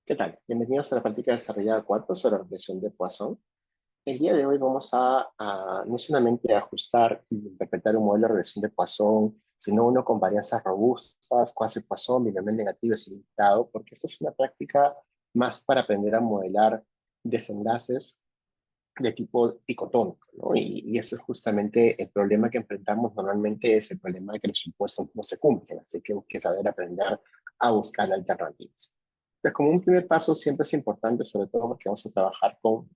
¿Qué tal? Bienvenidos a la práctica desarrollada 4 sobre regresión de Poisson. El día de hoy vamos a no solamente ajustar y interpretar un modelo de regresión de Poisson, sino uno con varianzas robustas, quasi-Poisson, binomial negativo y ilimitado, porque esta es una práctica más para aprender a modelar desenlaces de tipo dicotómico, ¿no? Y eso es justamente el problema que enfrentamos normalmente, es el problema de que los supuestos no se cumplen, así que hay que saber aprender a buscar alternativas. Pues como un primer paso siempre es importante, sobre todo porque vamos a trabajar con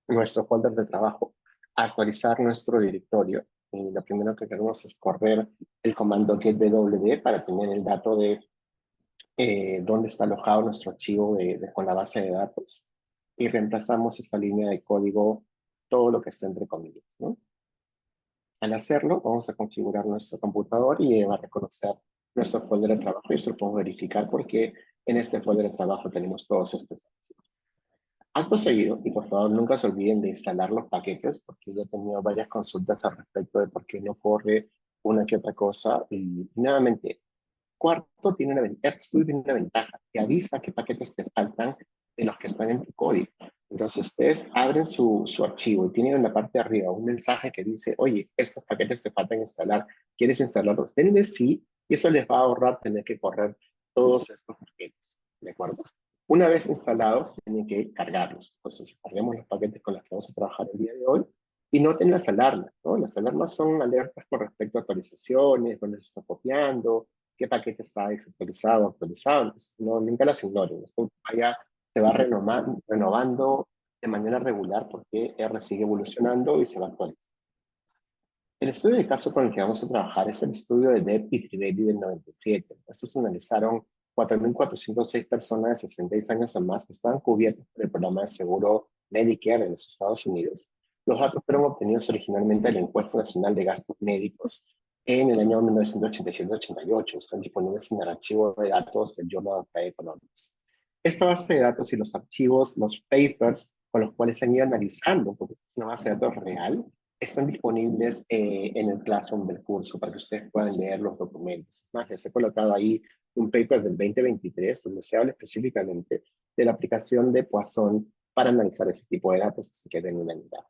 nuestro folder de trabajo, actualizar nuestro directorio. Y lo primero que queremos es correr el comando getwd para tener el dato de dónde está alojado nuestro archivo con la base de datos. Y reemplazamos esta línea de código, todo lo que está entre comillas, ¿no? Al hacerlo, vamos a configurar nuestro computador y va a reconocer nuestro folder de trabajo. Y esto lo podemos verificar porque en este folder de trabajo tenemos todos estos. Acto seguido, y por favor nunca se olviden de instalar los paquetes, porque yo he tenido varias consultas al respecto de por qué no corre una que otra cosa. Y nuevamente, Quarto tiene una ventaja, RStudio tiene una ventaja, te avisa qué paquetes te faltan de los que están en tu código. Entonces ustedes abren su archivo y tienen en la parte de arriba un mensaje que dice, oye, estos paquetes te faltan instalar, ¿quieres instalarlos? Denle sí, y eso les va a ahorrar tener que correr todos estos paquetes, ¿de acuerdo? Una vez instalados, tienen que cargarlos. Entonces, carguemos los paquetes con los que vamos a trabajar el día de hoy y noten las alarmas, ¿no? Las alarmas son alertas con respecto a actualizaciones, dónde se está copiando, qué paquete está desactualizado, actualizado. Entonces, no, nunca las ignoren. Esto se va renovando de manera regular porque R sigue evolucionando y se va actualizando. El estudio de caso con el que vamos a trabajar es el estudio de Depp y Trivedi del 97. Estos analizaron 4.406 personas de 66 años o más que estaban cubiertas por el programa de seguro Medicare en los Estados Unidos. Los datos fueron obtenidos originalmente de la Encuesta Nacional de Gastos Médicos en el año 1987-88. Están disponibles en el archivo de datos del Journal of Economics. Esta base de datos y los archivos, los papers con los cuales se han ido analizando, porque es una base de datos real, están disponibles en el Classroom del curso para que ustedes puedan leer los documentos. Más, les he colocado ahí un paper del 2023 donde se habla específicamente de la aplicación de Poisson para analizar ese tipo de datos, así que den una mirada.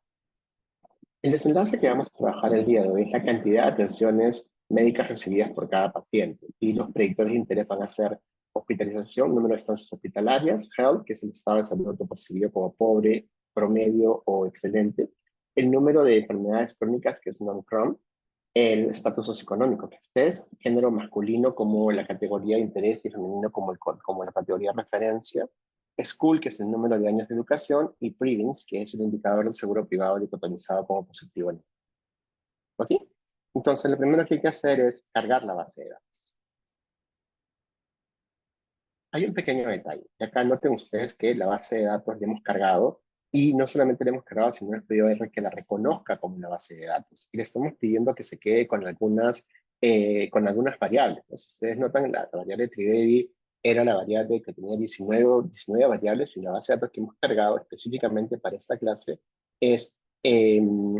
El desenlace que vamos a trabajar el día de hoy es la cantidad de atenciones médicas recibidas por cada paciente, y los predictores de interés van a ser hospitalización, número de estancias hospitalarias, health, que es el estado de salud percibido como pobre, promedio o excelente, el número de enfermedades crónicas, que es non-crom, el estatus socioeconómico, que es CES, género masculino como la categoría de interés y femenino como la categoría de referencia, School, que es el número de años de educación, y Previns, que es el indicador del seguro privado dicotomizado como positivo. ¿Ok? Entonces, lo primero que hay que hacer es cargar la base de datos. Hay un pequeño detalle. Y acá noten ustedes que la base de datos la hemos cargado, y no solamente la hemos cargado, sino hemos pedido a R que la reconozca como una base de datos. Y le estamos pidiendo que se quede con algunas variables. Entonces, ustedes notan la variable Trivedi era la variable que tenía 19 variables, y la base de datos que hemos cargado específicamente para esta clase es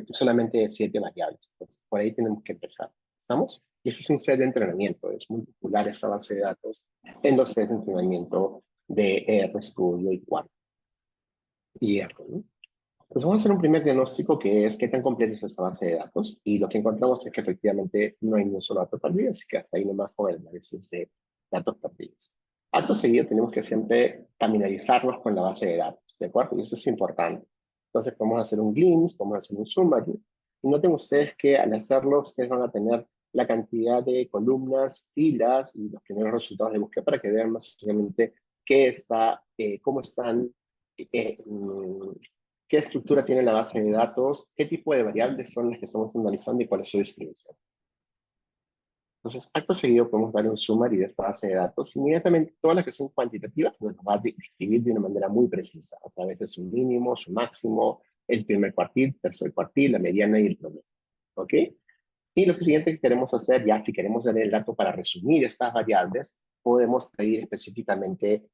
solamente de 7 variables. Entonces, por ahí tenemos que empezar. ¿Estamos? Y ese es un set de entrenamiento. Es muy popular esta base de datos en los sets de entrenamiento de RStudio y Quark y R, ¿no? Pues vamos a hacer un primer diagnóstico, que es qué tan completa es esta base de datos, y lo que encontramos es que efectivamente no hay ni un solo dato perdido, así que hasta ahí nomás con el análisis de datos perdidos. Acto seguido tenemos que siempre familiarizarnos con la base de datos, ¿de acuerdo? Y eso es importante. Entonces podemos hacer un glimpse, podemos hacer un summary, y noten ustedes que al hacerlo ustedes van a tener la cantidad de columnas, filas y los primeros resultados de búsqueda para que vean más o menos cómo están qué estructura tiene la base de datos, qué tipo de variables son las que estamos analizando y cuál es su distribución. Entonces, acto seguido podemos dar un summary de esta base de datos. Inmediatamente, todas las que son cuantitativas nos va a describir de una manera muy precisa, a través de su mínimo, su máximo, el primer cuartil, tercer cuartil, la mediana y el promedio. ¿Ok? Y lo siguiente que queremos hacer, ya si queremos dar el dato para resumir estas variables, podemos pedir específicamente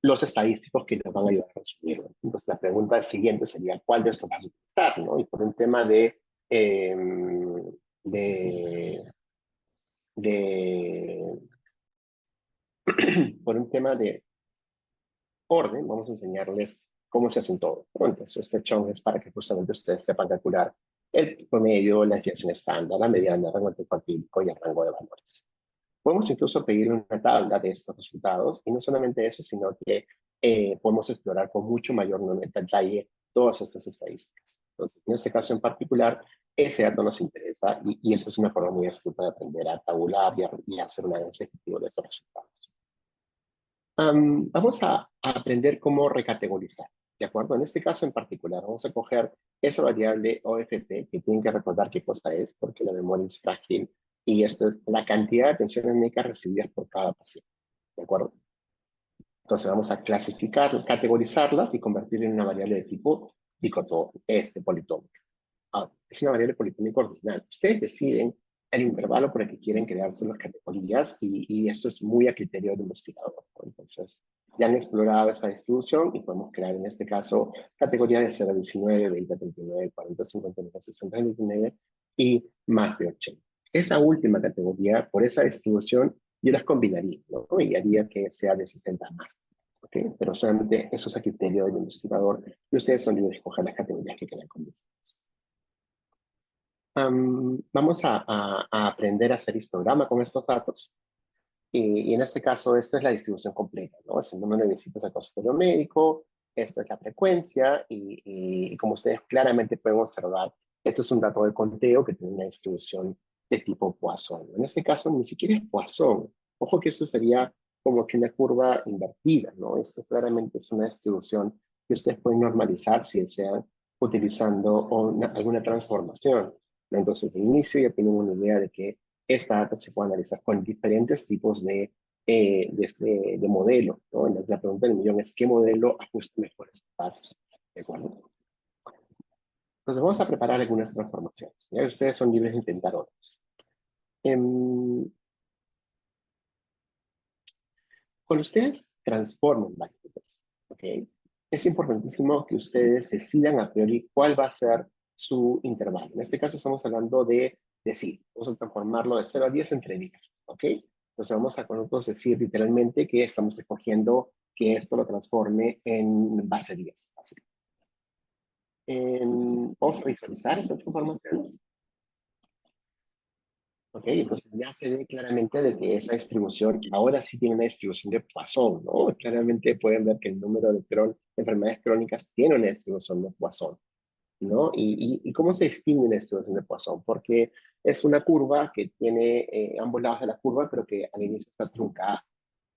los estadísticos que nos van a ayudar a resumirlo. Entonces, la pregunta siguiente sería, ¿cuál de estos vas a utilizar? ¿No? Y por un tema eh, de, de por un tema de orden, vamos a enseñarles cómo se hacen todo. Bueno, entonces, este chunk es para que justamente ustedes sepan calcular el promedio, la desviación estándar, la mediana, el rango cuantílico y el rango de valores. Podemos incluso pedir una tabla de estos resultados, y no solamente eso, sino que podemos explorar con mucho mayor detalle todas estas estadísticas. Entonces, en este caso en particular, ese dato nos interesa, y esa es una forma muy astuta de aprender a tabular y a hacer un análisis ejecutivo de estos resultados. Vamos a aprender cómo recategorizar, ¿de acuerdo? En este caso en particular, vamos a coger esa variable OFT, que tienen que recordar qué cosa es, porque la memoria es frágil, y esto es la cantidad de atenciones médicas recibidas por cada paciente, ¿de acuerdo? Entonces vamos a clasificar, categorizarlas y convertirlas en una variable de tipo politómica. Ahora, es una variable politómica ordinal. Ustedes deciden el intervalo por el que quieren crearse las categorías, y esto es muy a criterio del investigador, ¿no? Entonces, ya han explorado esta distribución y podemos crear en este caso categorías de 0 a 19, 20 a 39, 40 a 59, 60 a 29 y más de 80. Esa última categoría, por esa distribución, yo las combinaría, ¿no? Y haría que sea de 60 más. ¿Okay? Pero solamente eso es a criterio del investigador, y ustedes son libres de escoger las categorías que quieran combinar. Vamos a aprender a hacer histograma con estos datos. Y en este caso, esta es la distribución completa, ¿no? Es el número de visitas al consultorio médico, esto es la frecuencia, y como ustedes claramente pueden observar, este es un dato de conteo que tiene una distribución de tipo Poisson. En este caso, ni siquiera es Poisson. Ojo que eso sería como que una curva invertida, ¿no? Esto claramente es una distribución que ustedes pueden normalizar si desean, utilizando alguna transformación. Entonces, de inicio ya tienen una idea de que esta data se puede analizar con diferentes tipos de modelo, ¿no? La pregunta del millón es: ¿qué modelo ajusta mejor estos datos? ¿De acuerdo? Entonces vamos a preparar algunas transformaciones. ¿Ya? Ustedes son libres de intentar otras. Cuando ustedes transforman variables, ¿ok? Es importantísimo que ustedes decidan a priori cuál va a ser su intervalo. En este caso estamos hablando de decir, vamos a transformarlo de 0 a 10 entre 10, ¿ok? Entonces vamos a con nosotros decir literalmente que estamos escogiendo que esto lo transforme en base 10. Así. Vamos a visualizar estas transformaciones. Ok, entonces ya se ve claramente de que esa distribución ahora sí tiene una distribución de Poisson, ¿no? Claramente pueden ver que el número de enfermedades crónicas tiene una distribución de Poisson, ¿no? ¿Y cómo se distingue una distribución de Poisson? Porque es una curva que tiene ambos lados de la curva, pero que al inicio está truncada,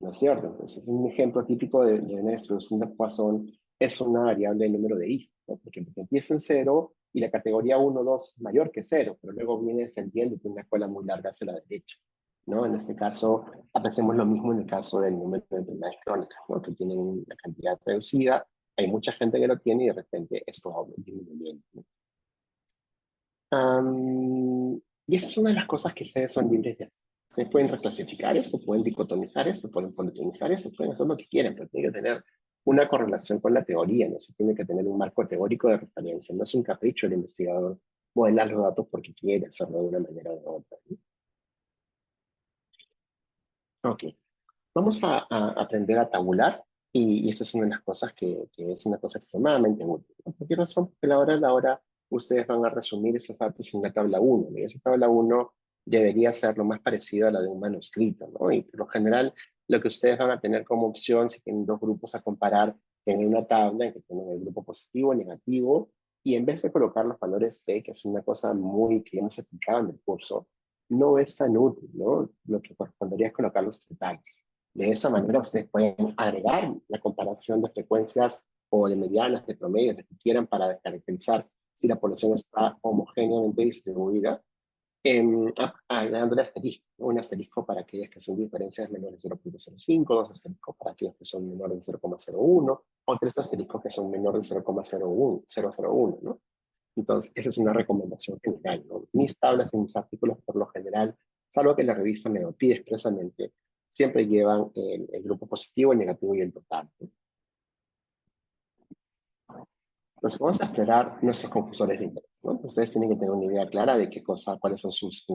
¿no es cierto? Entonces, un ejemplo típico de una distribución de Poisson es una variable de número de hijos, ¿no? Porque empieza en cero y la categoría 1, 2 es mayor que cero, pero luego viene descendiendo y tiene una escuela muy larga hacia la derecha, ¿no? En este caso, hacemos lo mismo en el caso del número de enfermedades crónicas, ¿no? Que tienen una cantidad reducida, hay mucha gente que lo tiene y de repente esto va disminuyendo, ¿no? Y esa es una de las cosas que ustedes son libres de hacer. Ustedes pueden reclasificar esto, pueden dicotomizar esto, pueden politomizar esto, pueden hacer lo que quieran, pero tiene que tener una correlación con la teoría, ¿no? Se tiene que tener un marco teórico de referencia. No es un capricho del investigador modelar los datos porque quiere hacerlo de una manera o de otra, ¿no? Ok, vamos a aprender a tabular, y esta es una de las cosas que es una cosa extremadamente útil, ¿no? ¿Por qué razón? Porque a la hora ustedes van a resumir esos datos en una tabla 1, ¿no? Y esa tabla 1 debería ser lo más parecido a la de un manuscrito, ¿no? Y por lo general, lo que ustedes van a tener como opción, si tienen dos grupos a comparar, tener una tabla en que tienen el grupo positivo, negativo, y en vez de colocar los valores C, que es una cosa muy que hemos explicado en el curso, no es tan útil, ¿no? Lo que correspondería es colocar los totales. De esa manera ustedes pueden agregar la comparación de frecuencias o de medianas, de promedios, de que quieran, para caracterizar si la población está homogéneamente distribuida, agregándole asterisco, ¿no? Un asterisco para aquellas que son diferencias menores de 0.05, dos asteriscos para aquellos que son menores de 0.01, o tres asteriscos que son menores de 0.001, ¿no? Entonces, esa es una recomendación general, ¿no? Mis tablas y mis artículos, por lo general, salvo que la revista me lo pide expresamente, siempre llevan el grupo positivo, el negativo y el total, ¿no? Entonces, vamos a explorar nuestros confusores de interés, ¿no? Ustedes tienen que tener una idea clara de qué cosa, cuáles son sus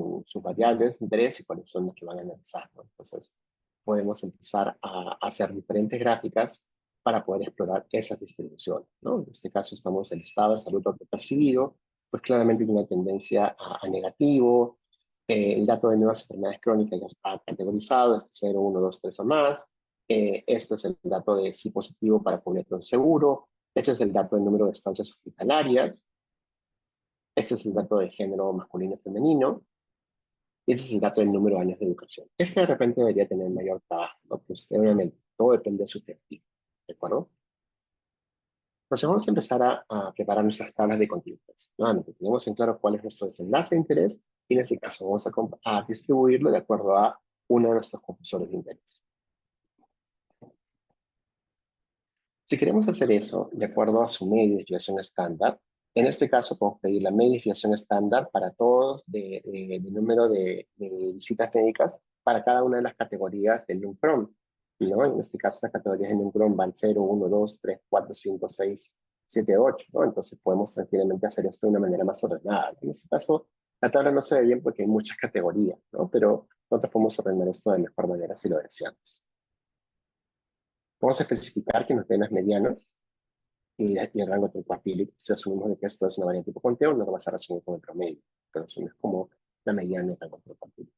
variables de interés y cuáles son las que van a analizar, ¿no? Entonces, podemos empezar a hacer diferentes gráficas para poder explorar esas distribuciones, ¿no? En este caso estamos el estado de salud percibido, pues claramente tiene una tendencia a negativo. El dato de nuevas enfermedades crónicas ya está categorizado, este 0, 1, 2, 3 o más. Este es el dato de sí positivo para cubierto en seguro. Este es el dato del número de estancias hospitalarias. Este es el dato de género masculino y femenino. Y este es el dato del número de años de educación. Este de repente debería tener mayor trabajo, ¿no? Pues obviamente todo depende de su objetivo, ¿de acuerdo? Entonces vamos a empezar a preparar nuestras tablas de continuidades. Nuevamente, tenemos en claro cuál es nuestro desenlace de interés y en este caso vamos a distribuirlo de acuerdo a uno de nuestros confusores de interés. Si queremos hacer eso de acuerdo a su media de desviación estándar, en este caso podemos pedir la media desviación estándar para todos de número de visitas médicas para cada una de las categorías del NUMCROM, ¿no? En este caso las categorías del NUMCROM van 0, 1, 2, 3, 4, 5, 6, 7, 8, ¿no? Entonces podemos tranquilamente hacer esto de una manera más ordenada. En este caso la tabla no se ve bien porque hay muchas categorías, ¿no? Pero nosotros podemos ordenar esto de mejor manera si lo deseamos. Vamos a especificar que nos den las medianas y el rango tricuartílico. Si asumimos de que esto es una variante tipo conteo, no lo vas a resumir con el promedio, pero asumes como la mediana del rango tricuartílico.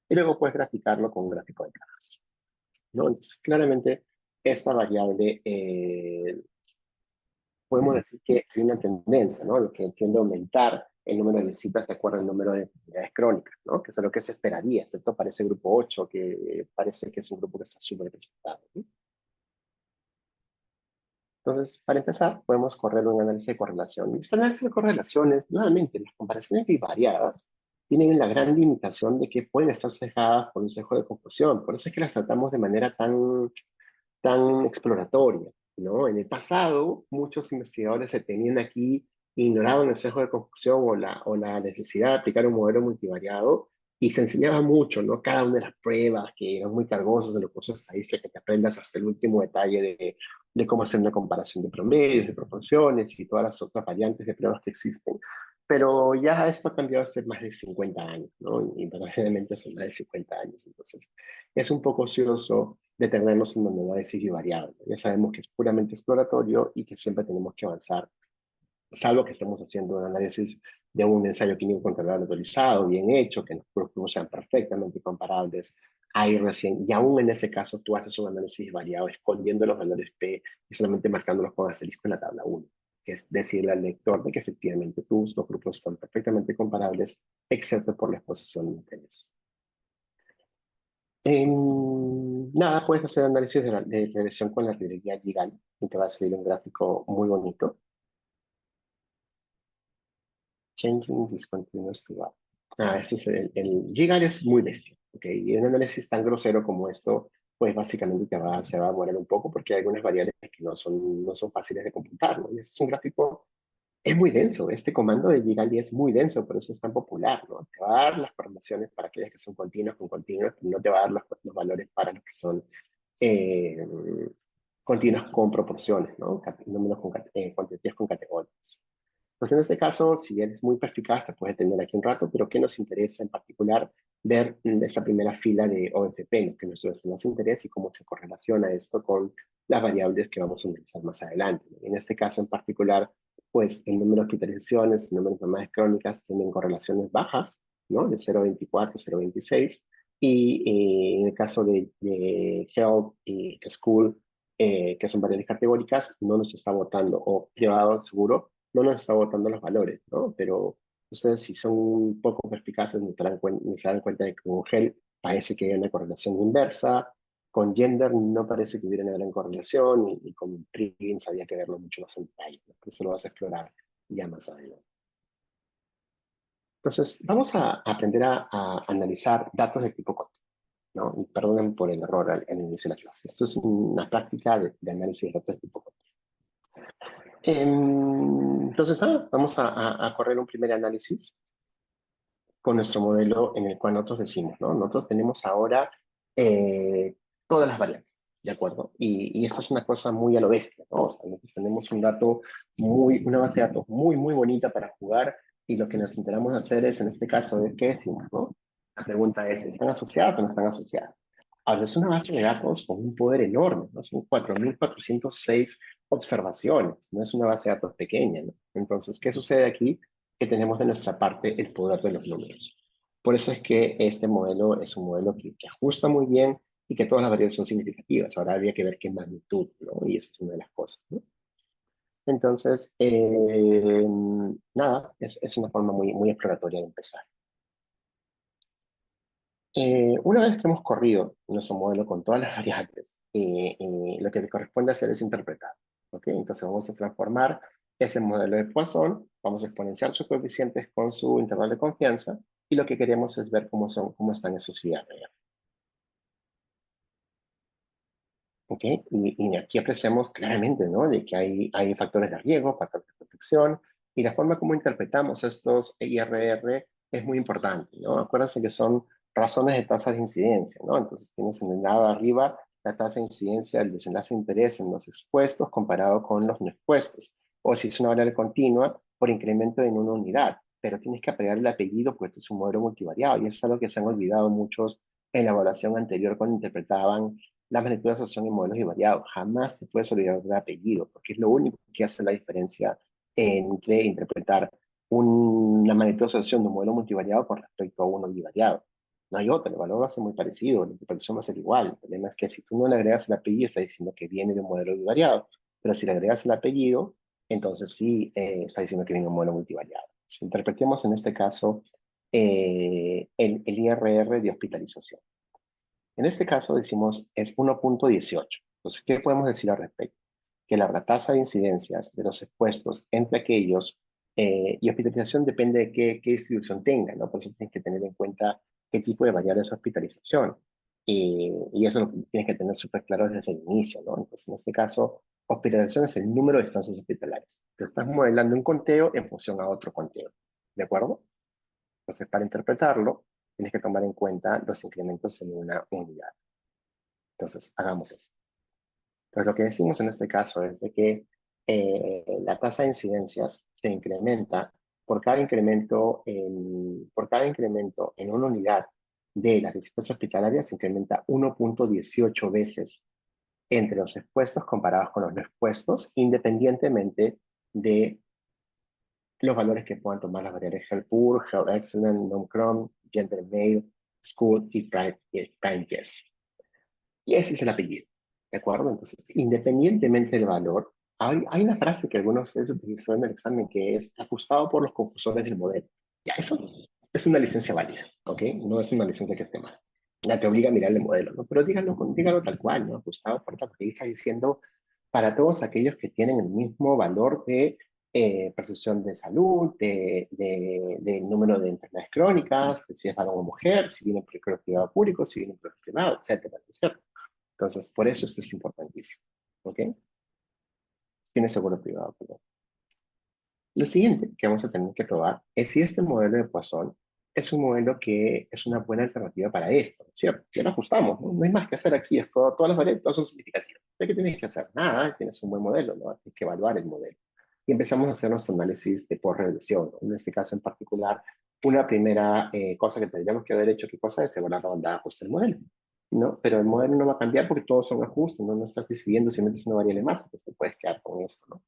Y luego puedes graficarlo con un gráfico de cajas, ¿no? Entonces, claramente, esa variable, podemos decir que hay una tendencia, ¿no? De que tiende a aumentar el número de visitas de acuerdo al número de enfermedades crónicas, ¿no? Que es lo que se esperaría, excepto para ese grupo 8, que parece que es un grupo que está súper representado, ¿no? Entonces, para empezar, podemos correr un análisis de correlación. Este análisis de correlaciones, nuevamente, las comparaciones bivariadas tienen la gran limitación de que pueden estar sesgadas por un sesgo de confusión. Por eso es que las tratamos de manera tan exploratoria, ¿no? En el pasado, muchos investigadores se tenían aquí, ignoraban el sesgo de confusión o la necesidad de aplicar un modelo multivariado y se enseñaba mucho, ¿no? Cada una de las pruebas que eran muy cargosas de los cursos de estadística, que te aprendas hasta el último detalle de cómo hacer una comparación de promedios, de proporciones y todas las otras variantes de pruebas que existen. Pero ya esto ha cambiado hace más de 50 años, ¿no? Y verdaderamente hace más de 50 años. Entonces, es un poco ocioso detenernos en donde no hay variable. Ya sabemos que es puramente exploratorio y que siempre tenemos que avanzar, salvo que estemos haciendo un análisis de un ensayo clínico controlado autorizado, bien hecho, que los grupos sean perfectamente comparables. Ahí recién, y aún en ese caso, tú haces un análisis variado escondiendo los valores P y solamente marcándolos con asterisco en la tabla 1, que es decirle al lector de que efectivamente tus dos grupos están perfectamente comparables, excepto por la exposición de interés. Nada, puedes hacer análisis de regresión con la librería Gigal y te va a salir un gráfico muy bonito. Changing discontinuous to up. Ese es el Gigal es muy bestia, ¿ok? Y un análisis tan grosero como esto, pues básicamente se va a morir un poco porque hay algunas variables que no son fáciles de computar, ¿no? Y este es un gráfico, es muy denso. Este comando de Gigali es muy denso, por eso es tan popular, ¿no? Te va a dar las correlaciones para aquellas que son continuas con continuas, pero no te va a dar los valores para los que son eh, continuas con proporciones, ¿no? Números cuantitativos con categorías. Pues en este caso, si eres muy perspicaz, te puedes tener aquí un rato, pero ¿qué nos interesa en particular? Ver esa primera fila de OFP, ¿no? Que nos interesa y cómo se correlaciona esto con las variables que vamos a analizar más adelante, ¿no? En este caso en particular, pues el número de hospitalizaciones, el número de enfermedades crónicas tienen correlaciones bajas, ¿no? De 0,24, 0,26, y en el caso de Health y School, que son variables categóricas, no nos está votando, o privado seguro, no nos está votando los valores, ¿no? Pero ustedes si son un poco perspicaces se dan cuenta de que con GEL parece que hay una correlación inversa, con Gender no parece que hubiera una gran correlación y con Previns había que verlo mucho más en detalle, ¿no? Pero eso lo vas a explorar ya más adelante. Entonces, vamos a aprender a analizar datos de tipo contexto, ¿no? Y perdonen por el error al inicio de la clase. Esto es una práctica de análisis de datos de tipo contexto. Entonces, vamos a correr un primer análisis con nuestro modelo en el cual nosotros decimos, ¿no? Nosotros tenemos ahora eh, todas las variables, ¿de acuerdo? Y esto es una cosa muy a lo bestia, ¿no? O sea, nosotros tenemos una base de datos muy, muy bonita para jugar y lo que nos intentamos hacer es, en este caso, ¿qué decimos, no? La pregunta es, ¿están asociadas o no están asociadas? Ahora, es una base de datos con un poder enorme, ¿no? Son 4.406 observaciones, no es una base de datos pequeña, ¿no? Entonces, ¿qué sucede aquí? Que tenemos de nuestra parte el poder de los números. Por eso es que este modelo es un modelo que ajusta muy bien y que todas las variables son significativas. Ahora habría que ver qué magnitud, ¿no? Y esa es una de las cosas, ¿no? Entonces, nada, es una forma muy exploratoria de empezar. Una vez que hemos corrido nuestro modelo con todas las variables, lo que te corresponde hacer es interpretar. ¿Ok? Entonces vamos a transformar ese modelo de Poisson, vamos a exponenciar sus coeficientes con su intervalo de confianza, y lo que queremos es ver cómo están esos IRR. ¿Ok? Y aquí apreciamos claramente, ¿no? De que hay factores de riesgo, factores de protección, y la forma como interpretamos estos IRR es muy importante, ¿no? Acuérdense que son razones de tasas de incidencia, ¿no? Entonces tienes en el lado de arriba la tasa de incidencia del desenlace de interés en los expuestos comparado con los no expuestos. O si es una variable continua, por incremento en una unidad. Pero tienes que agregar el apellido, pues este es un modelo multivariado, y eso es algo que se han olvidado muchos en la evaluación anterior cuando interpretaban las magnitudes de asociación en modelos bivariados. Jamás te puedes olvidar del apellido, porque es lo único que hace la diferencia entre interpretar una magnitud de asociación de un modelo multivariado con respecto a uno bivariado. No hay otra, el valor va a ser muy parecido, la interpretación va a ser igual. El problema es que si tú no le agregas el apellido, está diciendo que viene de un modelo bivariado, pero si le agregas el apellido, entonces sí está diciendo que viene de un modelo multivariado. Si interpretemos en este caso el IRR de hospitalización. En este caso decimos es 1.18. Entonces, ¿qué podemos decir al respecto? Que la tasa de incidencias de los expuestos entre aquellos y hospitalización depende de qué distribución tenga, ¿no? Por eso tienes que tener en cuenta qué tipo de variable es hospitalización. Y eso lo tienes que tener súper claro desde el inicio, ¿no? Entonces, en este caso, hospitalización es el número de estancias hospitalarias. Te estás modelando un conteo en función a otro conteo, ¿de acuerdo? Entonces, para interpretarlo, tienes que tomar en cuenta los incrementos en una unidad. Entonces, hagamos eso. Entonces, lo que decimos en este caso es de que la tasa de incidencias se incrementa por cada incremento en una unidad de las visitas hospitalarias, se incrementa 1.18 veces entre los expuestos comparados con los no expuestos, independientemente de los valores que puedan tomar las variables Health Poor, Health Excellent, Non-Crom, Gender Male, School y Prime Yes. Y ese es el apellido, ¿de acuerdo? Entonces, independientemente del valor, hay una frase que algunos de ustedes utilizó en el examen que es ajustado por los confusores del modelo. Ya, eso es una licencia válida, ¿ok? No es una licencia que esté mal. Ya te obliga a mirar el modelo, ¿no? Pero dígalo tal cual, ¿no? Ajustado por tal, porque ahí está diciendo para todos aquellos que tienen el mismo valor de percepción de salud, de número de enfermedades crónicas, de si es varón o mujer, si viene por el colegio privado público, si viene por el privado, etcétera, etcétera. Entonces, por eso esto es importantísimo. ¿Ok? Tiene seguro privado. Perdón. Lo siguiente que vamos a tener que probar es si este modelo de Poisson es un modelo que es una buena alternativa para esto, ¿cierto? Ya lo ajustamos, ¿no? No hay más que hacer aquí, es todo, todas las variables todas son significativas. ¿Qué tienes que hacer? Nada, tienes un buen modelo, ¿no? Tienes que evaluar el modelo. Y empezamos a hacer nuestro análisis de por regresión, ¿no? En este caso en particular, una primera cosa que tendríamos que haber hecho, ¿qué cosa es? Evaluar la banda de ajuste del modelo. ¿No? Pero el modelo no va a cambiar porque todos son ajustes, ¿no? No estás decidiendo si metes una variable más, entonces te puedes quedar con esto, ¿no?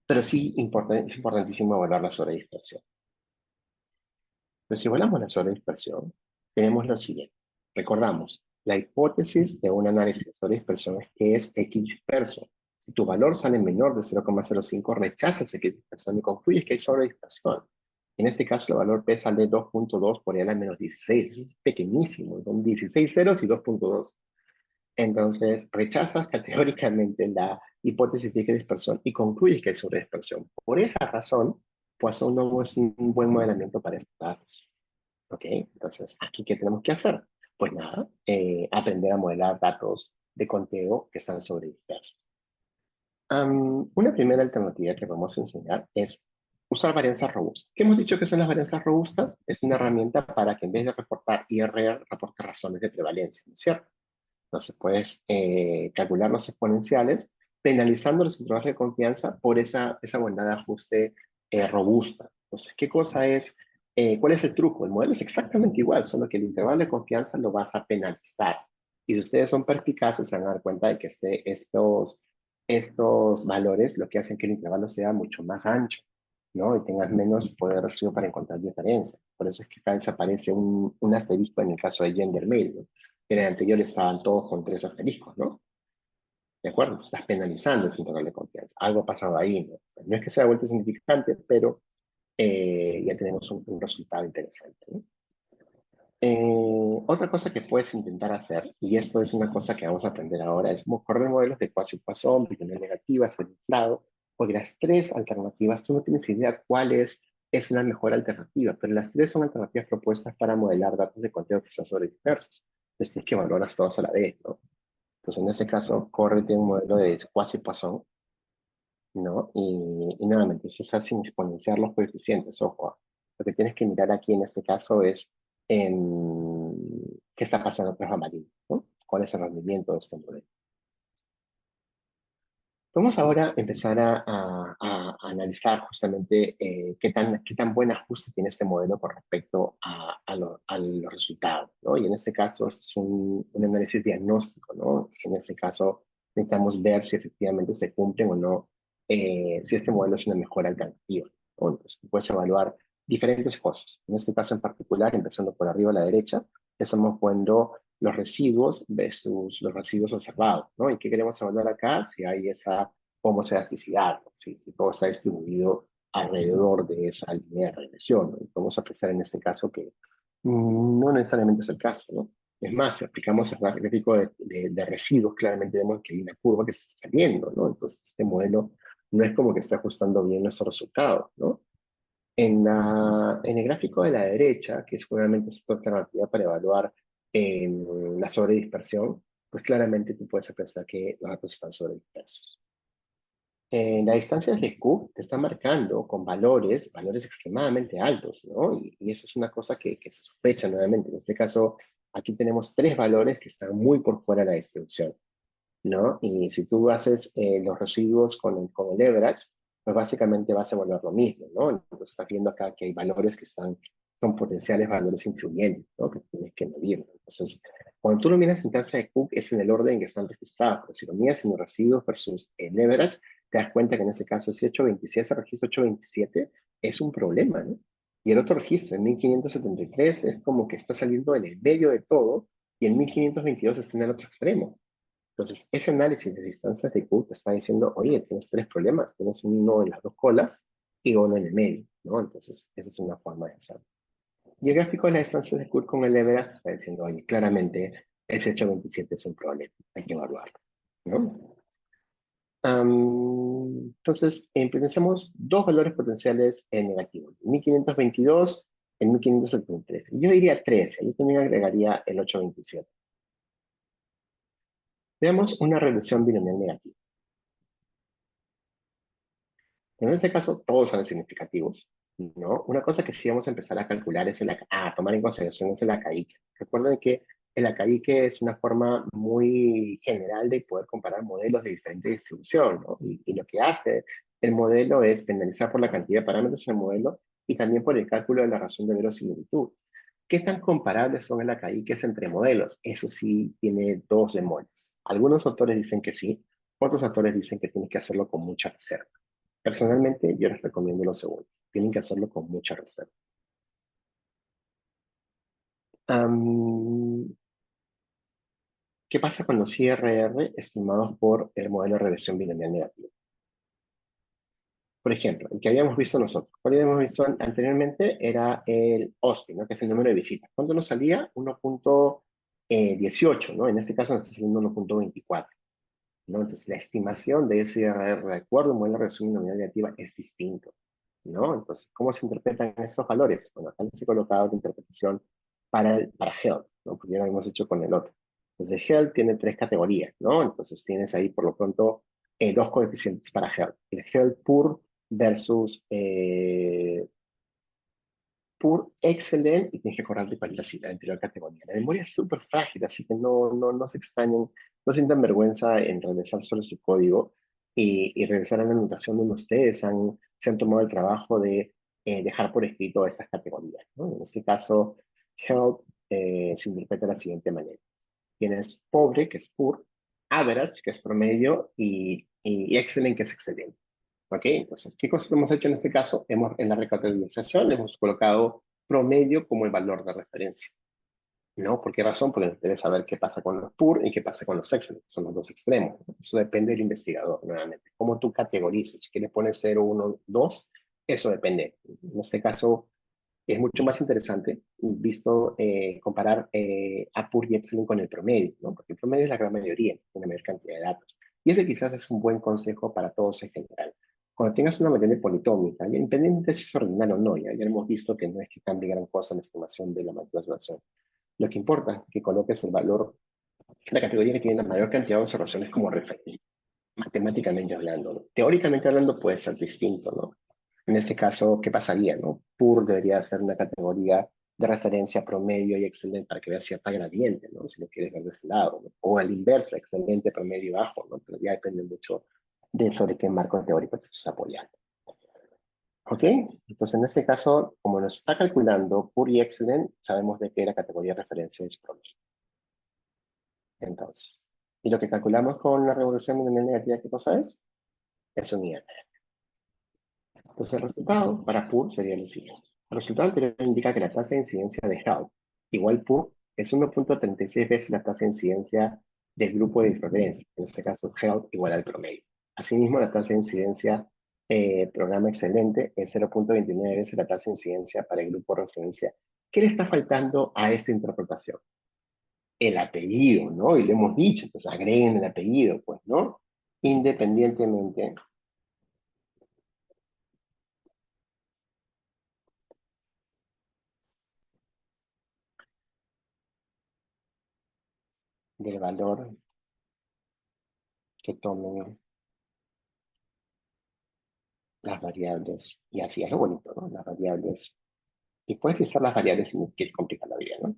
Pero sí es importantísimo evaluar la sobredispersión. Pero si evaluamos la sobredispersión, tenemos lo siguiente. Recordamos, la hipótesis de un análisis de sobredispersión es que es equidisperso. Si tu valor sale menor de 0,05, rechazas equidispersión y concluyes que hay sobredispersión. En este caso, el valor P sale 2.2 por el a menos 16. Es pequeñísimo, son 16 ceros y 2.2. Entonces, rechazas categóricamente la hipótesis de dispersión y concluyes que hay sobredispersión. Por esa razón, Poisson no es un buen modelamiento para estos datos. ¿Ok? Entonces, ¿aquí qué tenemos que hacer? Pues nada, aprender a modelar datos de conteo que están sobredispersos. Una primera alternativa que vamos a enseñar es usar varianzas robustas. ¿Qué hemos dicho que son las varianzas robustas? Es una herramienta para que en vez de reportar IRR, reporte razones de prevalencia, ¿no es cierto? Entonces puedes calcular los exponenciales penalizando los intervalos de confianza por esa bondad de ajuste robusta. Entonces, ¿qué cosa es? ¿Cuál es el truco? El modelo es exactamente igual, solo que el intervalo de confianza lo vas a penalizar. Y si ustedes son perspicaces, se van a dar cuenta de que estos valores lo que hacen que el intervalo sea mucho más ancho, ¿no? Y tengas menos poder reducido para encontrar diferencias. Por eso es que acá desaparece un asterisco en el caso de gender mail, ¿no? En el anterior estaban todos con 3 asteriscos, ¿no? ¿De acuerdo? Estás penalizando ese intervalo de confianza. Algo ha pasado ahí, ¿no? No es que sea vuelta significante, pero ya tenemos un resultado interesante, ¿no? Otra cosa que puedes intentar hacer, y esto es una cosa que vamos a aprender ahora, es como correr modelos de Poisson, binomial negativas, por inflado, porque las 3 alternativas, tú no tienes idea cuál es una mejor alternativa, pero las 3 son alternativas propuestas para modelar datos de conteo que están sobre dispersos. Entonces tienes que valorarlas todas a la vez, ¿no? Entonces en este caso, córrete un modelo de Quasi-Poisson, ¿no? Y nuevamente, eso está sin exponenciar los coeficientes, ojo. Lo que tienes que mirar aquí en este caso es qué está pasando tras bambalinas, ¿no? ¿Cuál es el rendimiento de este modelo? Vamos ahora a empezar a analizar justamente qué tan buen ajuste tiene este modelo con respecto a los resultados, ¿no? Y en este caso, este es un análisis diagnóstico, ¿no? En este caso, necesitamos ver si efectivamente se cumplen o no, si este modelo es una mejor alternativa, ¿no? Entonces, tú puedes evaluar diferentes cosas. En este caso en particular, empezando por arriba a la derecha, estamos poniendo los residuos versus los residuos observados, ¿no? ¿Y qué queremos evaluar acá? Si hay esa homocedasticidad, ¿no? Si todo está distribuido alrededor de esa línea de regresión, ¿no? Y podemos apreciar en este caso que no necesariamente es el caso, ¿no? Es más, si aplicamos el gráfico de residuos, claramente vemos que hay una curva que se está saliendo, ¿no? Entonces, este modelo no es como que está ajustando bien nuestros resultados, ¿no? En el gráfico de la derecha, que es obviamente esta alternativa para evaluar la sobredispersión, pues claramente tú puedes apreciar que los datos están sobredispersos. Las distancias de Cook te están marcando con valores extremadamente altos, ¿no? Y eso es una cosa que se sospecha nuevamente. En este caso, aquí tenemos 3 valores que están muy por fuera de la distribución, ¿no? Y si tú haces los residuos con el leverage, pues básicamente vas a evaluar lo mismo, ¿no? Entonces estás viendo acá que hay valores que son potenciales valores influyentes, ¿no? Que tienes que medir, ¿no? Entonces, cuando tú lo miras en tasa de Cook, es en el orden en que están registrados, pero si lo miras en los residuos versus el leverage, te das cuenta que en este caso ese 827, ese registro 827 es un problema, ¿no? Y el otro registro, el 1573, es como que está saliendo en el medio de todo, y el 1522 está en el otro extremo. Entonces, ese análisis de distancias de Cook te está diciendo, oye, tienes 3 problemas, tienes uno en las 2 colas y uno en el medio, ¿no? Entonces, esa es una forma de hacerlo. Y el gráfico de las distancias de Cook con el Everest te está diciendo, oye, claramente ese 827 es un problema, hay que evaluarlo, ¿no? Entonces, pensemos 2 valores potenciales negativos, 1522, el 1573. Yo diría 13, yo también agregaría el 827. Veamos una regresión binomial negativa. En este caso, todos son significativos, ¿no? Una cosa que sí vamos a empezar a calcular es a tomar en consideración es el acaique. Recuerden que el acaique es una forma muy general de poder comparar modelos de diferente distribución, ¿no? Y lo que hace el modelo es penalizar por la cantidad de parámetros en el modelo y también por el cálculo de la razón de verosimilitud. ¿Qué tan comparables son el acaiques entre modelos? Eso sí tiene 2 bemoles. Algunos autores dicen que sí, otros autores dicen que tienes que hacerlo con mucha reserva. Personalmente, yo les recomiendo lo segundo. Tienen que hacerlo con mucha reserva. Am, ¿Qué pasa con los IRR estimados por el modelo de regresión binomial negativa? Por ejemplo, el que habíamos visto nosotros. ¿Cuál habíamos visto anteriormente? Era el OSPI, ¿no? Que es el número de visitas. ¿Cuánto nos salía? 1.18, ¿no? En este caso nos está saliendo 1.24, ¿no? Entonces, la estimación de ese IRR de acuerdo a un modelo de regresión binomial negativa es distinto, ¿no? Entonces, ¿cómo se interpretan estos valores? Bueno, acá les he colocado la interpretación para Health, ¿no? Porque ya lo hemos hecho con el otro. Entonces, Health tiene 3 categorías, ¿no? Entonces, tienes ahí, por lo pronto, 2 coeficientes para Health. El Health Poor versus Poor Excellent, y tienes que acordarte cuál es la anterior categoría. La memoria es súper frágil, así que no se extrañen, no sientan vergüenza en regresar sobre su código y regresar a la anotación donde ustedes se han tomado el trabajo de dejar por escrito estas categorías, ¿no? En este caso, Health se interpreta de la siguiente manera. Tienes pobre, que es poor, average, que es promedio, y excellent, que es excelente. ¿Ok? Entonces, ¿qué cosas hemos hecho en este caso? En la recategorización hemos colocado promedio como el valor de referencia. ¿No? ¿Por qué razón? Porque nos interesa saber qué pasa con los poor y qué pasa con los excellent, que son los dos extremos, ¿no? Eso depende del investigador, nuevamente. ¿Cómo tú categorizas? Si quieres poner 0, 1, 2, eso depende. En este caso, es mucho más interesante visto comparar a poor y excellent con el promedio, ¿no? Porque el promedio es la gran mayoría, una mayor cantidad de datos. Y ese quizás es un buen consejo para todos en general. Cuando tengas una variable politómica, ya independientemente si es ordinal o no, ya hemos visto que no es que cambie gran cosa en la estimación de la maturación. Lo que importa es que coloques el valor, la categoría que tiene la mayor cantidad de observaciones como referente, matemáticamente hablando, ¿no? Teóricamente hablando puede ser distinto, ¿no? En este caso, ¿qué pasaría, no? Poor debería ser una categoría de referencia promedio y excelente para que vea cierta gradiente, ¿no? Si lo quieres ver de este lado, ¿no? O al inverso, excelente, promedio y bajo, ¿no? Pero ya depende mucho de eso, de qué marco teórico te estás apoyando. ¿Ok? Entonces, en este caso, como nos está calculando Poor y Excellent, sabemos de que la categoría de referencia es promedio. Entonces, y lo que calculamos con la revolución nominal negativa, ¿qué cosa es? Es un IR. Entonces, el resultado para Poor sería el siguiente. El resultado anterior indica que la tasa de incidencia de Held igual Poor es 1.36 veces la tasa de incidencia del grupo de diferencia. En este caso, Held igual al promedio. Asimismo, la tasa de incidencia programa excelente es 0.29 veces la tasa de incidencia para el grupo de referencia. ¿Qué le está faltando a esta interpretación? El apellido, ¿no? Y lo hemos dicho, entonces agreguen el apellido, pues, ¿no? Independientemente del valor que tomen las variables. Y así es lo bonito, ¿no? Las variables. Y puedes listar las variables sin que complicar la vida, ¿no?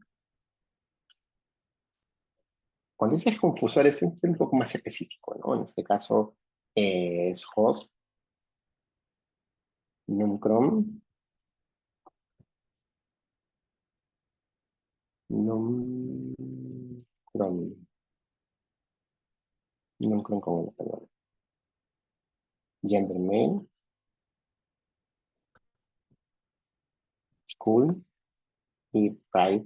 Cuando dices confusor es un poco más específico, ¿no? En este caso es host, numcrom, numcrom, numcrom como en español. Gender main, school y pride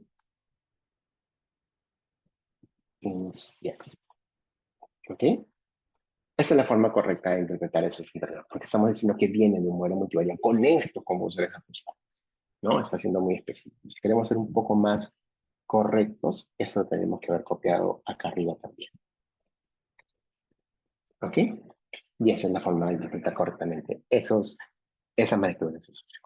ins, yes. ¿Ok? Esa es la forma correcta de interpretar esos intervalos, porque estamos diciendo que viene de un modelo multivariado con estos compositores ajustados, ¿no? Está siendo muy específico. Si queremos ser un poco más correctos, eso tenemos que haber copiado acá arriba también. ¿Ok? Y esa es la forma de interpretar correctamente esa magnitud de asociación.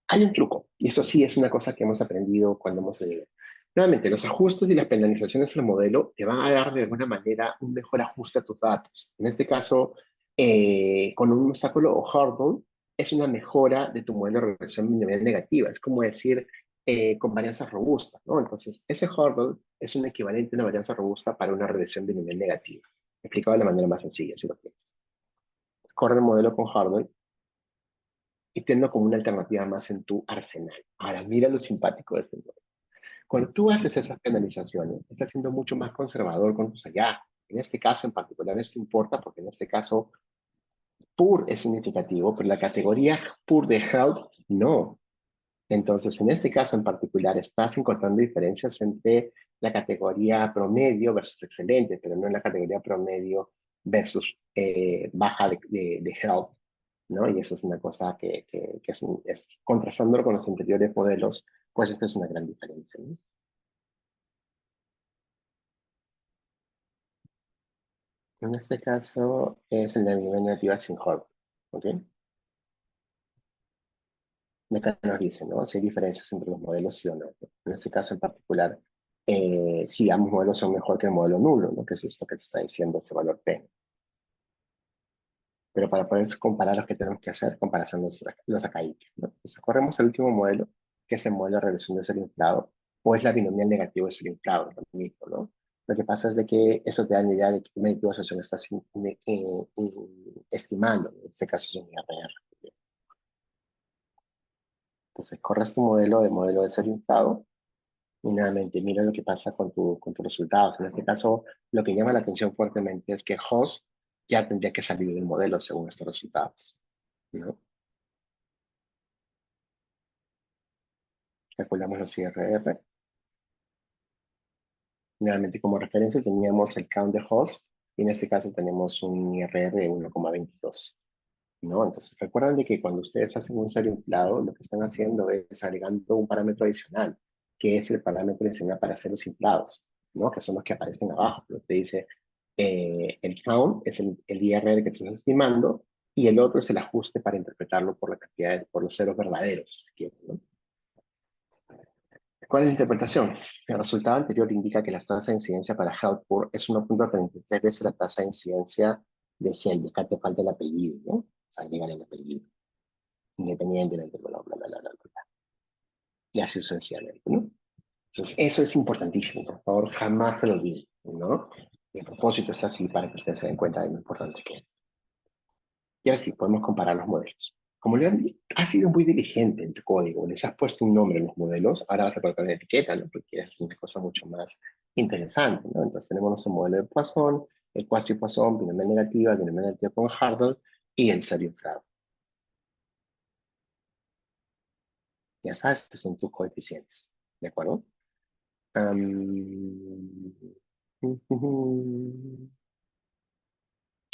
Hay un truco, y eso sí es una cosa que hemos aprendido cuando hemos leído. Nuevamente, los ajustes y las penalizaciones del modelo te van a dar de alguna manera un mejor ajuste a tus datos. En este caso, con un obstáculo o hurdle, es una mejora de tu modelo de regresión binomial negativa. Es como decir, con varianza robusta, ¿no? Entonces, ese hurdle es un equivalente a una varianza robusta para una regresión binomial negativa. Explicado de la manera más sencilla, si lo quieres. Corre el modelo con hurdle y tenlo como una alternativa más en tu arsenal. Ahora, mira lo simpático de este modelo. Cuando tú haces esas penalizaciones, estás siendo mucho más conservador con tus allá. En este caso en particular esto importa porque en este caso PUR es significativo, pero la categoría PUR de health no. Entonces, en este caso en particular, estás encontrando diferencias entre la categoría promedio versus excelente, pero no en la categoría promedio versus baja de health, ¿no? Y eso es una cosa que es contrastándolo con los anteriores modelos, pues esta es una gran diferencia, ¿no? En este caso es el de nivel nativa sin Horn, ¿ok? Y acá nos dice, ¿no? Si hay diferencias entre los modelos, sí o no. En este caso en particular, si ambos modelos son mejor que el modelo nulo, ¿no? Que es esto que te está diciendo este valor P. Pero para poder comparar lo que tenemos que hacer, comparación los acá, ¿no? Entonces, corremos el último modelo, que es el modelo de regresión de ser inflado, o es la binomial negativa de ser inflado, lo mismo, ¿no? Lo que pasa es de que eso te da la idea de qué magnitud de asociación estás estimando. En este caso es un IRR. Entonces, corres tu modelo de ser inflado Y nuevamente, mira lo que pasa con tus resultados. En este caso, lo que llama la atención fuertemente es que host ya tendría que salir del modelo según estos resultados, ¿no? Calculamos los IRR. Nuevamente, como referencia teníamos el count de host y en este caso tenemos un IRR de 1,22, ¿no? Entonces, recuerden de que cuando ustedes hacen un serio inflado, lo que están haciendo es agregando un parámetro adicional, que es el parámetro adicional para ceros inflados, ¿no? Que son los que aparecen abajo. Lo que dice el count es el IRR que te estás estimando y el otro es el ajuste para interpretarlo por la cantidad, por los ceros verdaderos, si quieren, ¿no? ¿Cuál es la interpretación? El resultado anterior indica que la tasa de incidencia para Helport es 1,33 veces la tasa de incidencia de Hell, y acá te falta el apellido, ¿no? O sea, agregar el apellido, independientemente, bla, bla, bla, bla, bla, bla. Y así sucesivamente, ¿no? Entonces, eso es importantísimo, por favor, jamás se lo olviden, ¿no? El propósito está así para que ustedes se den cuenta de lo importante que es. Y ahora sí, podemos comparar los modelos. Como has sido muy diligente en tu código, les has puesto un nombre en los modelos, ahora vas a colocar una etiqueta, ¿no? Porque es una cosa mucho más interesante, ¿no? Entonces tenemos nuestro modelo de Poisson, el Poisson, binomio negativa con Hartle y el serio inflado. Ya sabes, estos son tus coeficientes, ¿de acuerdo? Um,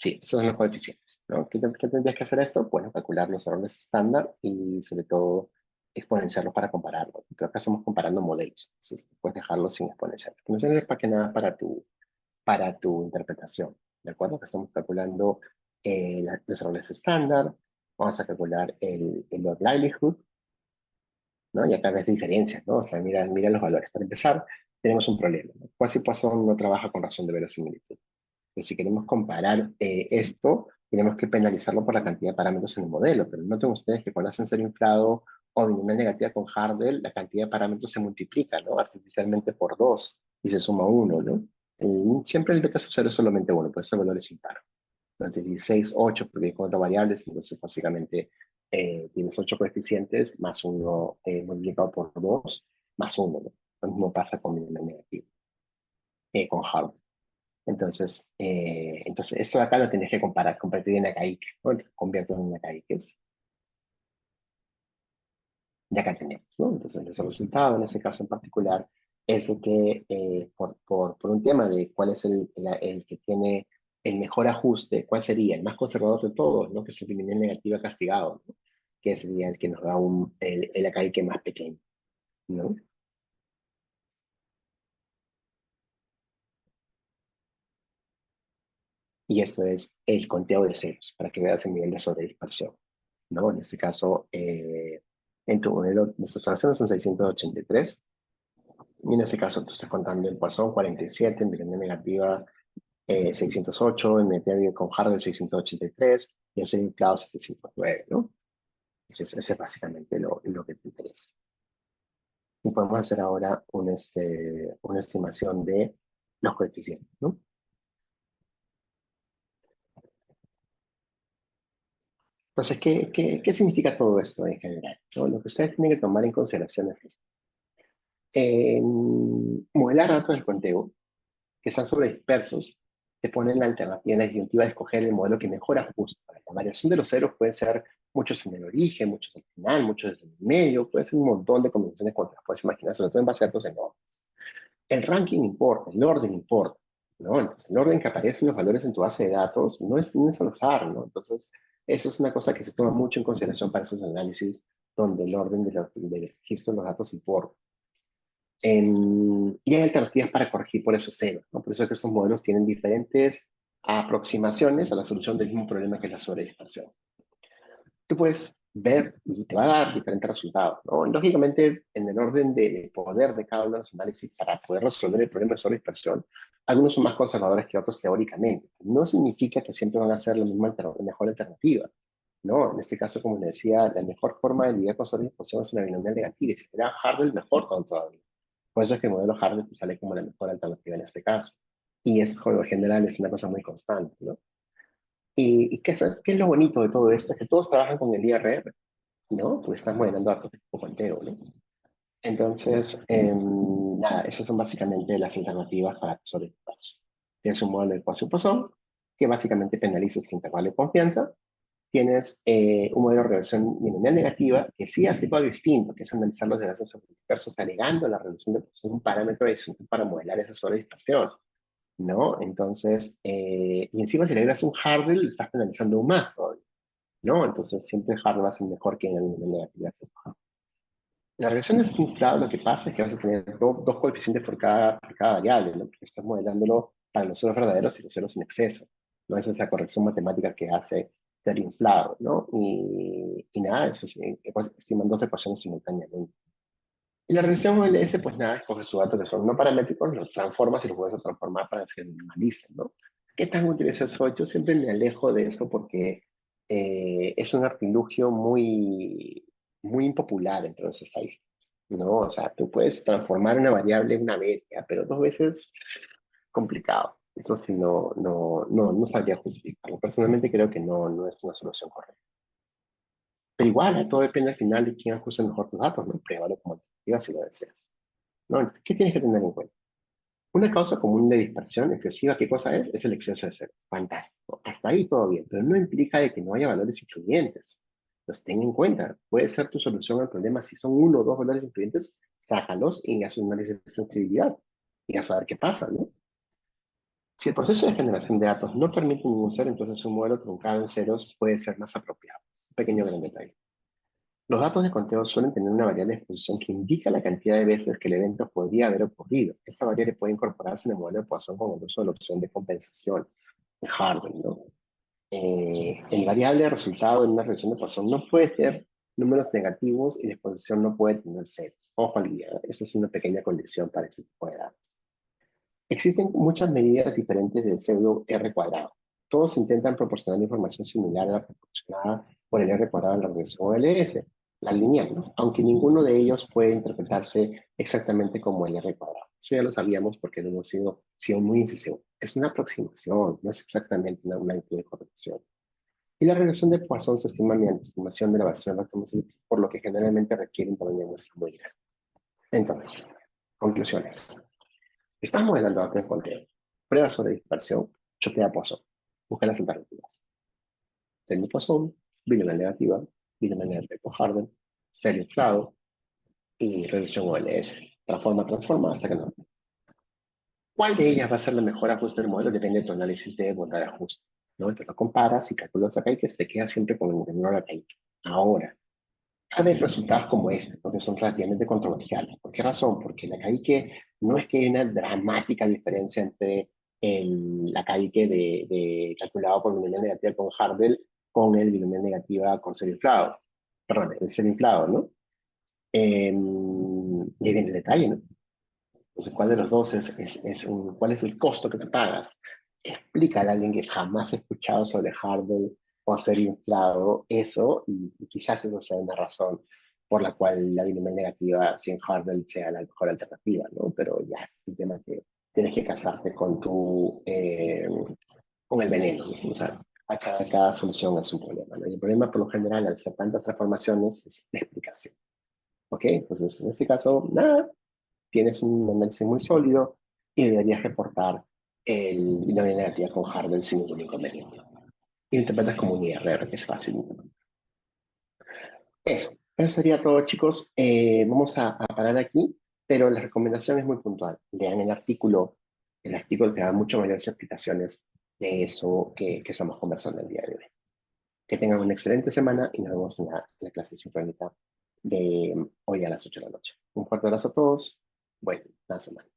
Sí, esos son los coeficientes, ¿no? ¿Qué tendrías que hacer esto? Bueno, calcular los errores estándar y sobre todo exponenciarlos para compararlo. Pero acá estamos comparando modelos, entonces puedes dejarlos sin exponenciar. Exponenciar es para que nada para tu interpretación, ¿de acuerdo? Que estamos calculando los errores estándar, vamos a calcular el log likelihood, ¿no? Y acá ves diferencias, ¿no? O sea, mira los valores. Para empezar, tenemos un problema, ¿no? Quasi-Poisson no trabaja con razón de verosimilitud. Pues si queremos comparar esto, tenemos que penalizarlo por la cantidad de parámetros en el modelo, pero noten ustedes que cuando hacen ser inflado o binomial negativa con Hardel, la cantidad de parámetros se multiplica, ¿no? Artificialmente por 2 y se suma uno, ¿no? Siempre el beta sub 0 es solamente uno, por eso el valor es impar. Entonces 16, 8, porque hay 4 variables, entonces básicamente tienes 8 coeficientes más uno multiplicado por 2 más uno, ¿no? Lo mismo pasa con binomial negativo, con Hardel. Entonces, esto de acá lo tienes que comparar, convertir en acaique, ¿no? Convierto en acaiques. Y acá tenemos, ¿no? Entonces, nuestro resultado en este caso en particular es de que por un tema de cuál es el que tiene el mejor ajuste, cuál sería el más conservador de todos, ¿no? Que es el binomial negativo castigado, ¿no? Que sería el que nos da el acaique más pequeño, ¿no? Y eso es el conteo de ceros, para que veas el nivel de sobredispersión, ¿no? En este caso, en tu modelo, nuestras oraciones son 683, y en este caso tú estás contando en Poisson 47, en binomio negativa 608, en media con Harder 683, y en serio inflado 709, ¿no? Entonces, eso es básicamente lo que te interesa. Y podemos hacer ahora una estimación de los coeficientes, ¿no? Entonces, ¿qué significa todo esto en general? ¿No? Lo que ustedes tienen que tomar en consideración es esto. Modelar datos del conteo que están sobredispersos te ponen la alternativa, la disyuntiva de escoger el modelo que mejor ajusta. La variación de los ceros puede ser muchos en el origen, muchos al final, muchos desde el medio, puede ser un montón de combinaciones cuantas puedes imaginar, sobre todo en base a datos enormes. El ranking importa, el orden importa, ¿no? Entonces, el orden que aparecen los valores en tu base de datos no es al azar, ¿no? Entonces, eso es una cosa que se toma mucho en consideración para esos análisis donde el orden del registro de los datos importa. Y hay alternativas para corregir por esos ceros, ¿no? Por eso es que estos modelos tienen diferentes aproximaciones a la solución del mismo problema que es la sobredispersión. Tú puedes ver y te va a dar diferentes resultados, ¿no? Lógicamente, en el orden de poder de cada uno de los análisis para poder resolver el problema de sobredispersión, algunos son más conservadores que otros teóricamente. No significa que siempre van a ser la mejor alternativa, ¿no? En este caso, como les decía, la mejor forma de lidiar con sobredispersión es una binomial negativa, y si era Hartle, mejor con todavía. Por eso es que el modelo Hartle te sale como la mejor alternativa en este caso. Y es, con lo general, es una cosa muy constante, ¿no? ¿Y qué es lo bonito de todo esto? Es que todos trabajan con el IRR, ¿no? Pues estás modelando datos de tipo entero, ¿no? Entonces, nada, esas son básicamente las alternativas para tu sobre espacio. Tienes un modelo de Poisson, que básicamente penaliza ese intervalo de confianza. Tienes un modelo de regresión binomial negativa que sí hace algo distinto, que es analizar los enlaces diversos agregando la reducción de Poisson un parámetro adicional para modelar esa sobredispersión, ¿no? Entonces, y encima si le agregas un Hardel, lo estás penalizando aún más todavía, ¿no? Entonces, siempre el Hardel va a ser mejor que en el binomial negativo. La regresión de inflado lo que pasa es que vas a tener dos coeficientes por cada variable, ¿no? Porque estás modelándolo para los ceros verdaderos y los ceros en exceso, ¿no? Esa es la corrección matemática que hace ser inflado, ¿no? Y nada, eso sí, pues, estiman dos ecuaciones simultáneamente. Y la regresión OLS, pues nada, escoge sus datos que son no paramétricos, los transformas y los puedes transformar para que se normalicen, ¿no? ¿Qué tan útil es eso? Yo siempre me alejo de eso porque es un artilugio muy impopular entre los estadísticos, ¿no? O sea, tú puedes transformar una variable una vez, ya, pero dos veces, complicado. Eso sí, no sabría justificarlo. Personalmente creo que no es una solución correcta. Pero igual, todo depende al final de quién ajuste mejor tus datos, ¿no? Pruébalo como alternativa si lo deseas. ¿No? ¿Qué tienes que tener en cuenta? Una causa común de dispersión excesiva, ¿qué cosa es? Es el exceso de cero. Fantástico. Hasta ahí todo bien, pero no implica de que no haya valores influyentes. Pues ten en cuenta, puede ser tu solución al problema. Si son uno o dos valores influyentes, sácalos y haz un análisis de sensibilidad y a saber qué pasa, ¿no? Si el proceso de generación de datos no permite ningún cero, entonces un modelo truncado en ceros puede ser más apropiado. Un pequeño gran detalle. Los datos de conteo suelen tener una variable de exposición que indica la cantidad de veces que el evento podría haber ocurrido. Esa variable puede incorporarse en el modelo de Poisson con el uso de la opción de compensación, de Harvey, ¿no? El variable de resultado en una regresión de Poisson no puede tener números negativos y la exposición no puede tener cero. Ojo al día, esa es una pequeña condición para ese tipo de datos. Existen muchas medidas diferentes del pseudo R cuadrado. Todos intentan proporcionar información similar a la proporcionada por el R cuadrado en la regresión OLS, la lineal, ¿no? Aunque ninguno de ellos puede interpretarse exactamente como el R cuadrado. Eso ya lo sabíamos porque lo hemos sido muy incisivos. Es una aproximación, no es exactamente una de corrección. Y la regresión de Poisson se estima mediante estimación de la variación recta, por lo que generalmente requiere un tamaño de muestra muy grande. Entonces, conclusiones. Estás modelando datos de conteo. Prueba sobre dispersión, choquea Poisson. Busca las alternativas. Semi Poisson, binomial negativa, binomial negativa Harden, serio inflado y reducción OLS. Transforma hasta que no. ¿Cuál de ellas va a ser la mejor ajuste del modelo? Depende de tu análisis de bondad de ajuste, ¿no? Entonces lo comparas y calculas acá y que te queda siempre con el menor acá. Ahora, hay resultados como este, porque son relativamente controversiales. ¿Por qué razón? Porque la CAIque no es que hay una dramática diferencia entre la CAIque calculado por binomial negativa con Hardel con el binomial negativa con ser inflado. Perdón, el ser inflado, ¿no? Y ahí viene el detalle, ¿no? Entonces, ¿cuál de los dos cuál es el costo que te pagas? Explícale a alguien que jamás ha escuchado sobre Hardel o ser inflado eso, y quizás eso sea una razón por la cual la binomial negativa sin Hardel sea la mejor alternativa, ¿no? Pero ya es un tema que tienes que casarte con el veneno, ¿no? O sea, cada solución es un problema, ¿no? Y el problema por lo general al hacer tantas transformaciones es la explicación, ¿ok? Entonces, en este caso, nada, tienes un análisis muy sólido y deberías reportar el binomio negativa con Harden sin ningún inconveniente. Y lo interpretas como un IRR, que es fácil. Eso sería todo, chicos. Vamos a parar aquí, pero la recomendación es muy puntual. Lean el artículo te da mucho mayores explicaciones de eso que estamos conversando el día de hoy. Que tengan una excelente semana y nos vemos en la clase sincrónica de hoy a las 8 de la noche. Un fuerte abrazo a todos. Buena semana.